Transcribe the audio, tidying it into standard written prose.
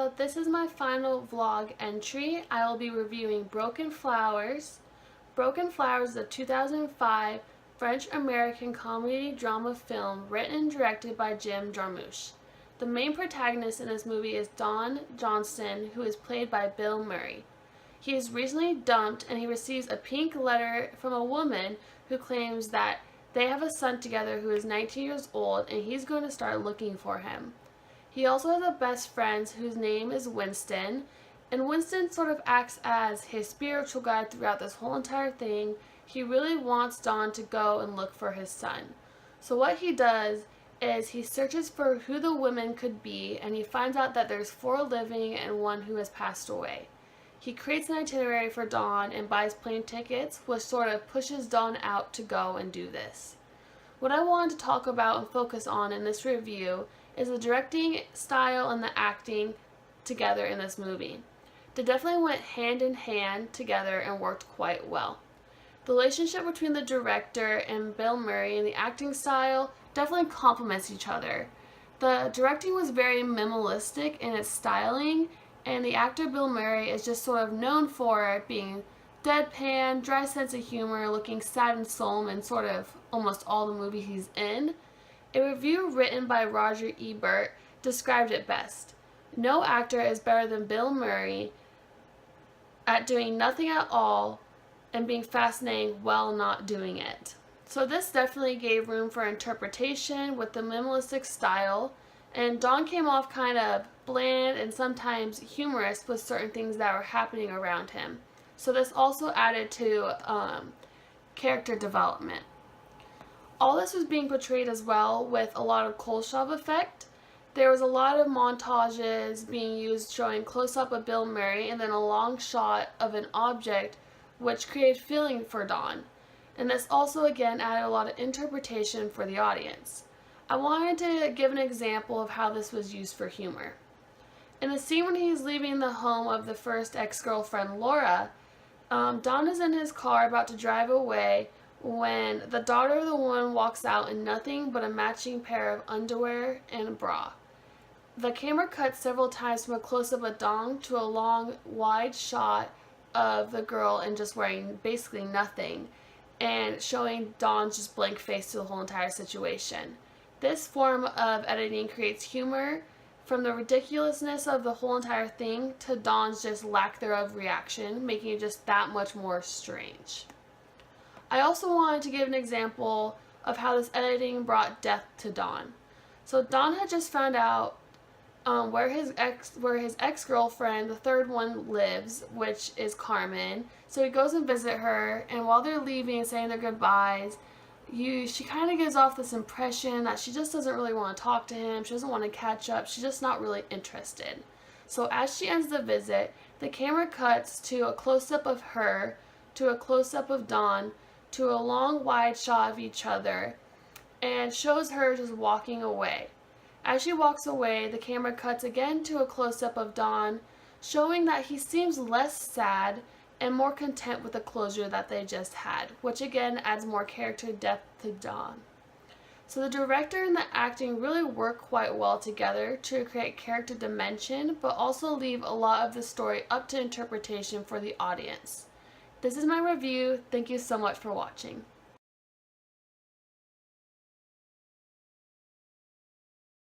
So this is my final vlog entry. I will be reviewing Broken Flowers. Broken Flowers is a 2005 French-American comedy drama film written and directed by Jim Jarmusch. The main protagonist in this movie is Don Johnston, who is played by Bill Murray. He is recently dumped and he receives a pink letter from a woman who claims that they have a son together who is 19 years old and he's going to start looking for him. He also has a best friend whose name is Winston, and Winston sort of acts as his spiritual guide throughout this whole entire thing. He really wants Don to go and look for his son. So what he does is he searches for who the women could be, and he finds out that there's 4 living and 1 who has passed away. He creates an itinerary for Don and buys plane tickets, which sort of pushes Don out to go and do this. What I wanted to talk about and focus on in this review is the directing style and the acting together in this movie. They definitely went hand in hand together and worked quite well. The relationship between the director and Bill Murray and the acting style definitely complements each other. The directing was very minimalistic in its styling, and the actor Bill Murray is just sort of known for being deadpan, dry sense of humor, looking sad and solemn in sort of almost all the movies he's in. A review written by Roger Ebert described it best. No actor is better than Bill Murray at doing nothing at all and being fascinating while not doing it. So this definitely gave room for interpretation with the minimalistic style, and Don came off kind of bland and sometimes humorous with certain things that were happening around him. So this also added to character development. All this was being portrayed as well with a lot of close-up effect. There was a lot of montages being used showing close-up of Bill Murray and then a long shot of an object which created feeling for Don. And this also again added a lot of interpretation for the audience. I wanted to give an example of how this was used for humor. In the scene when he's leaving the home of the first ex-girlfriend Laura, Don is in his car about to drive away when the daughter of the woman walks out in nothing but a matching pair of underwear and a bra. The camera cuts several times from a close-up of Don to a long, wide shot of the girl and just wearing basically nothing, and showing Don's just blank face to the whole entire situation. This form of editing creates humor from the ridiculousness of the whole entire thing to Don's just lack thereof reaction, making it just that much more strange. I also wanted to give an example of how this editing brought death to Don. So Don had just found out where his ex-girlfriend, the third one, lives, which is Carmen. So he goes and visits her, and while they're leaving and saying their goodbyes, she kind of gives off this impression that she just doesn't really want to talk to him. She doesn't want to catch up. She's just not really interested. So as she ends the visit, the camera cuts to a close-up of her, to a close-up of Don, to a long wide shot of each other, and shows her just walking away. As she walks away, the camera cuts again to a close-up of Don, showing that he seems less sad and more content with the closure that they just had, which again adds more character depth to Don. So the director and the acting really work quite well together to create character dimension, but also leave a lot of the story up to interpretation for the audience. This is my review. Thank you so much for watching.